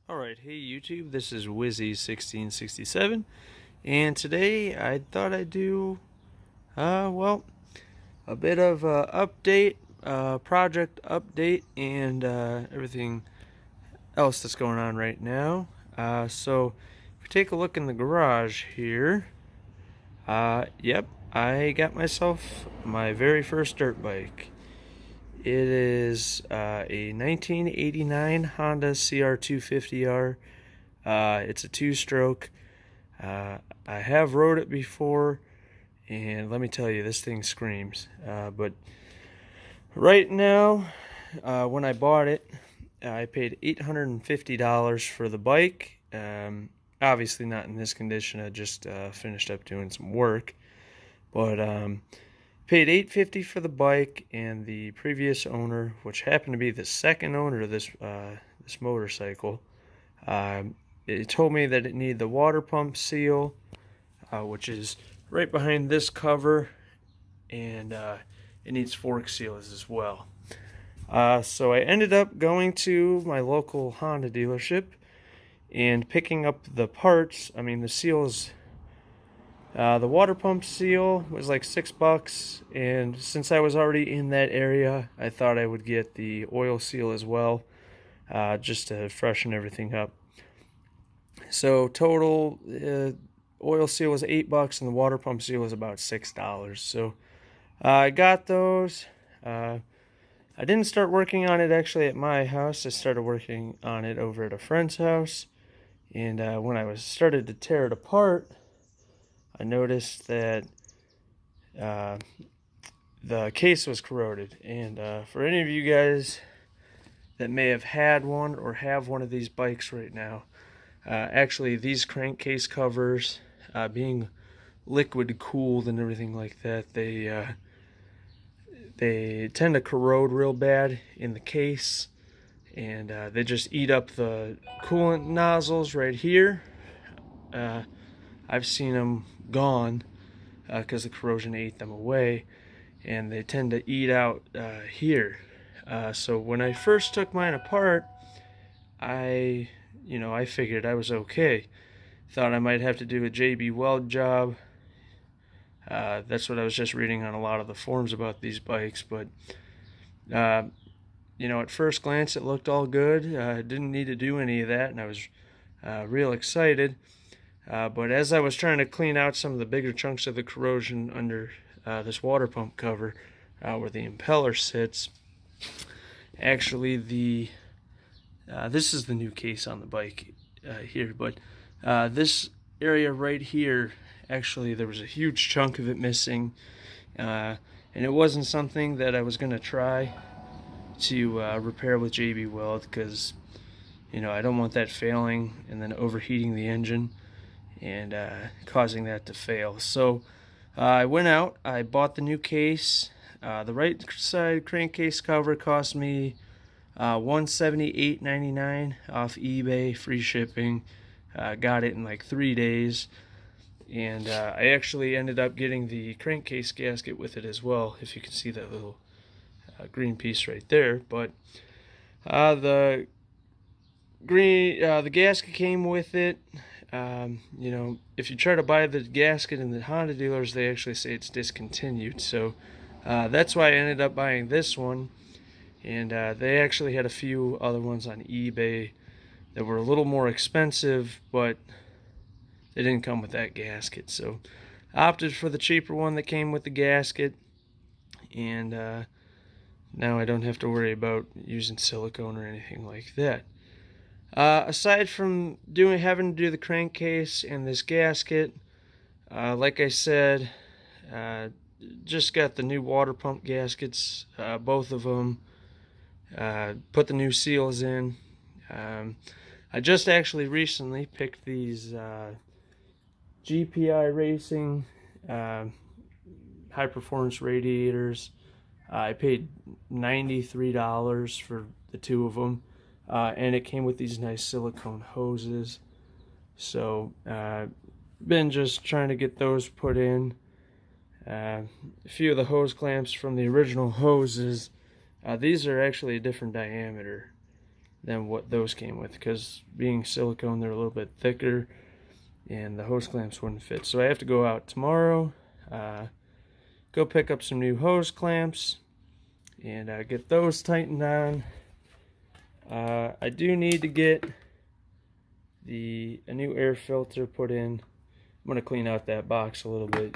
Alright, hey YouTube, this is Wizzy1667, and today I thought I'd do, a bit of update, project update, and everything else that's going on right now. So, if you take a look in the garage here, yep, I got myself my very first dirt bike. It is a 1989 Honda CR250R. It's a two-stroke. I have rode it before, and let me tell you, this thing screams. But right now, when I bought it, I paid $850 for the bike. Obviously not in this condition. I just finished up doing some work. But paid $850 for the bike, and the previous owner, which happened to be the second owner of this motorcycle, it told me that it needed the water pump seal, which is right behind this cover, and it needs fork seals as well. So I ended up going to my local Honda dealership and picking up the parts. I mean, the seals. The water pump seal was like $6, and since I was already in that area, I thought I would get the oil seal as well, just to freshen everything up. So total oil seal was $8, and the water pump seal was about $6. So I got those. I didn't start working on it actually at my house. I started working on it over at a friend's house, and when I started to tear it apart, I noticed that the case was corroded. And for any of you guys that may have had one or have one of these bikes right now, actually these crankcase covers, being liquid cooled and everything like that, they tend to corrode real bad in the case, and they just eat up the coolant nozzles right here. I've seen them gone because the corrosion ate them away, and they tend to eat out here. So when I first took mine apart, I figured I was okay. Thought I might have to do a JB Weld job. That's what I was just reading on a lot of the forums about these bikes, but at first glance it looked all good. Didn't need to do any of that, and I was real excited. But as I was trying to clean out some of the bigger chunks of the corrosion under this water pump cover, where the impeller sits, actually this is the new case on the bike here, but this area right here, actually there was a huge chunk of it missing, and it wasn't something that I was going to try to repair with JB Weld, because I don't want that failing and then overheating the engine and causing that to fail. So I went out, I bought the new case. The right side crankcase cover cost me $178.99 off eBay, free shipping. Got it in like 3 days, and I actually ended up getting the crankcase gasket with it as well, if you can see that little green piece right there. But the gasket came with it. If you try to buy the gasket in the Honda dealers, they actually say it's discontinued. So that's why I ended up buying this one. And they actually had a few other ones on eBay that were a little more expensive, but they didn't come with that gasket. So I opted for the cheaper one that came with the gasket. And now I don't have to worry about using silicone or anything like that. Aside from having to do the crankcase and this gasket, like I said, just got the new water pump gaskets, both of them, put the new seals in. I just actually recently picked these GPI Racing high performance radiators. I paid $93 for the two of them. And it came with these nice silicone hoses. So been just trying to get those put in. A few of the hose clamps from the original hoses, these are actually a different diameter than what those came with, because being silicone, they're a little bit thicker and the hose clamps wouldn't fit. So I have to go out tomorrow, go pick up some new hose clamps and get those tightened on. I do need to get a new air filter put in. I'm going to clean out that box a little bit.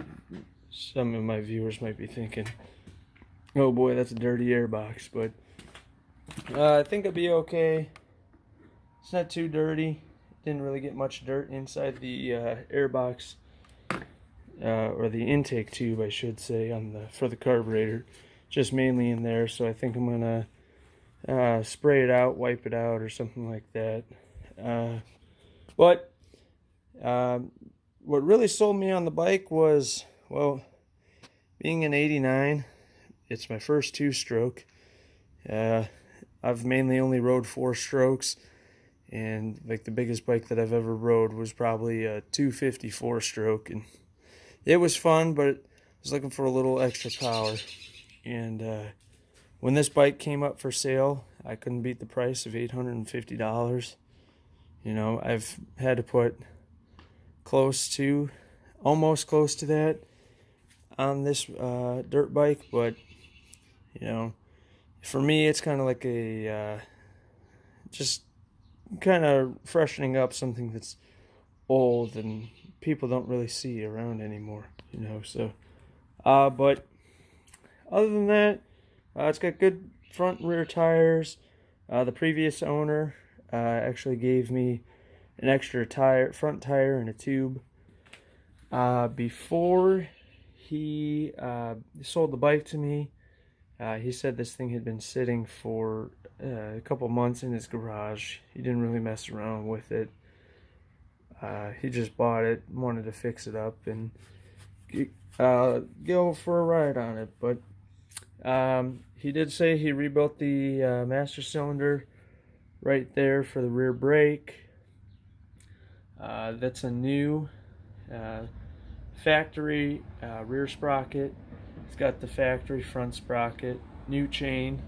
Some of my viewers might be thinking, oh boy, that's a dirty air box, but I think it'll be okay. It's not too dirty. Didn't really get much dirt inside the air box, or the intake tube, I should say, for the carburetor. Just mainly in there, so I think I'm gonna spray it out, wipe it out, or something like that. But what really sold me on the bike was, well, being an '89, it's my first two-stroke. I've mainly only rode 4 strokes, and like the biggest bike that I've ever rode was probably a 254 stroke, and it was fun, but I was looking for a little extra power. And when this bike came up for sale, I couldn't beat the price of $850. You know, I've had to put almost close to that on this dirt bike, but you know, for me it's kind of like a just kind of freshening up something that's old and people don't really see around anymore, you know. So but other than that, it's got good front and rear tires. The previous owner actually gave me an extra front tire and a tube before he sold the bike to me. He said this thing had been sitting for a couple months in his garage. He didn't really mess around with it. He just bought it, wanted to fix it up and go for a ride on it. But he did say he rebuilt the master cylinder right there for the rear brake. That's a new factory rear sprocket. It's got the factory front sprocket, new chain.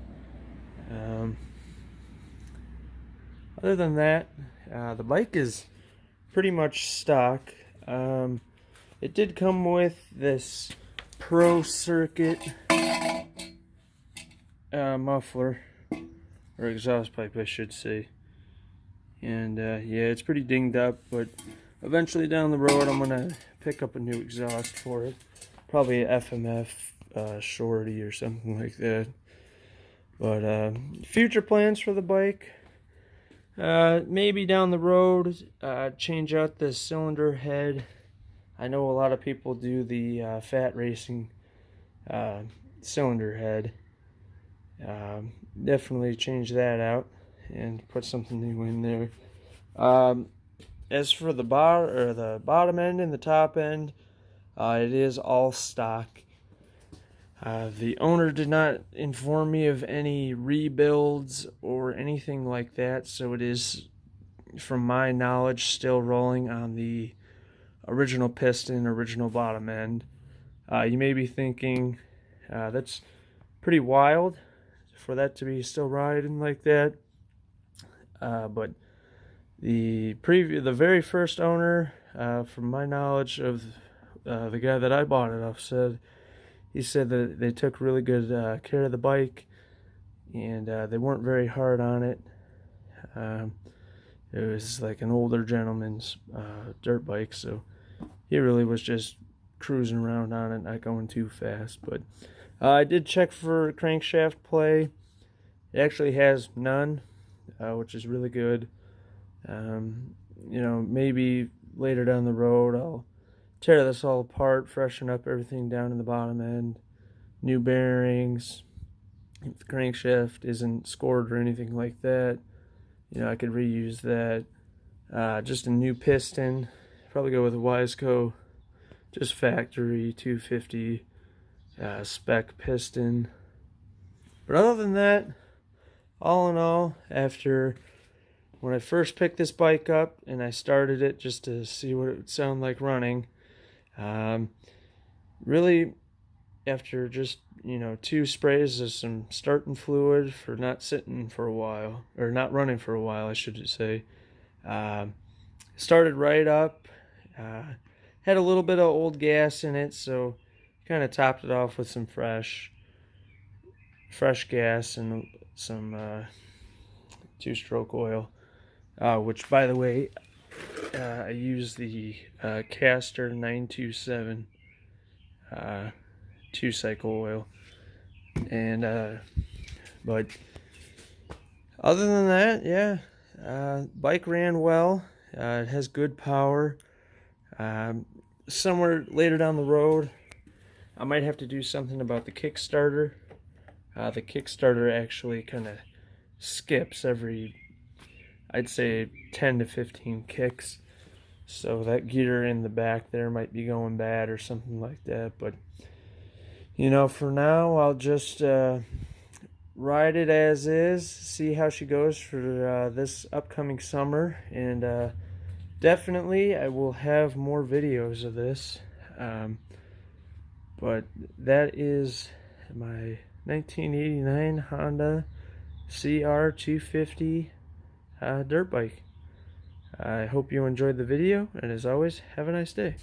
Other than that, the bike is pretty much stock. It did come with this Pro Circuit muffler, or exhaust pipe I should say, and yeah, it's pretty dinged up, but eventually down the road I'm gonna pick up a new exhaust for it, probably a FMF shorty or something like that. But future plans for the bike, maybe down the road change out the cylinder head. I know a lot of people do the fat racing cylinder head. Definitely change that out and put something new in there. As for the bottom end and the top end, it is all stock. The owner did not inform me of any rebuilds or anything like that, so it is, from my knowledge, still rolling on the original piston, original bottom end. You may be thinking, that's pretty wild for that to be still riding like that. But the very first owner, from my knowledge of the guy that I bought it off, he said that they took really good care of the bike, and they weren't very hard on it. It was like an older gentleman's dirt bike, so he really was just cruising around on it, not going too fast. But I did check for crankshaft play. It actually has none, which is really good. You know, maybe later down the road I'll tear this all apart, freshen up everything down in the bottom end, new bearings. If the crankshaft isn't scored or anything like that, you know, I could reuse that. Just a new piston, probably go with a Wiseco, just factory 250 spec piston. But other than that, all in all, after when I first picked this bike up and I started it just to see what it would sound like running, really after just, 2 sprays of some starting fluid for not sitting for a while, or not running for a while, I should say. Started right up. Had a little bit of old gas in it, so kind of topped it off with some fresh gas and some 2-stroke oil. Which, by the way, I use the Caster 927 2-cycle oil. And but other than that, yeah, bike ran well. It has good power. Somewhere later down the road, I might have to do something about the Kickstarter. The Kickstarter actually kind of skips every, I'd say, 10 to 15 kicks. So that gear in the back there might be going bad or something like that. But, for now, I'll just ride it as is, see how she goes for this upcoming summer. And definitely I will have more videos of this. But that is my 1989 Honda CR250 dirt bike. I hope you enjoyed the video, and as always, have a nice day.